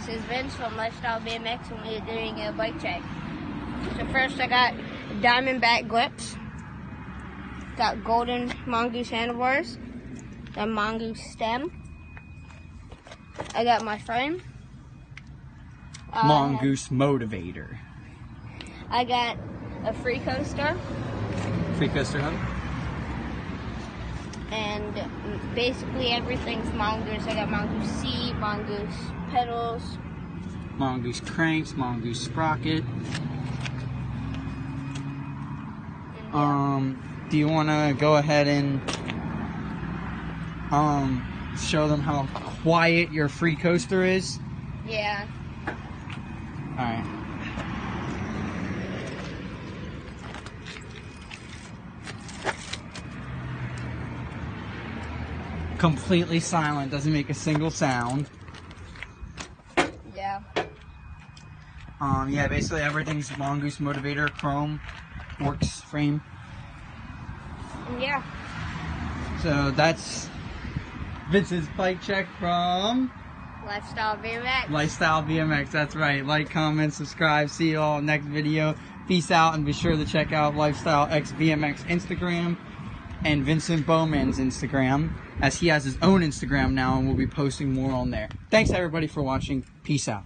this is Vince from Lifestyle BMX, and we're doing a bike check. So first I got Diamondback grips, got golden mongoose handlebars, got mongoose stem, I got my frame, mongoose motivator, I got a free coaster, hub, and basically everything's mongoose. I got mongoose seat, mongoose pedals, mongoose cranks, mongoose sprocket. Do you want to go ahead and show them how quiet your free coaster is? Yeah. All right. Completely silent, doesn't make a single sound. Yeah. Yeah, basically everything's mongoose motivator, chrome, works frame. Yeah. So that's Vincent's bike check from Lifestyle BMX. Lifestyle BMX, that's right. Like, comment, subscribe. See you all next video. Peace out, and be sure to check out Lifestyle X BMX Instagram and Vincent Bowman's Instagram, as he has his own Instagram now and will be posting more on there. Thanks everybody for watching. Peace out.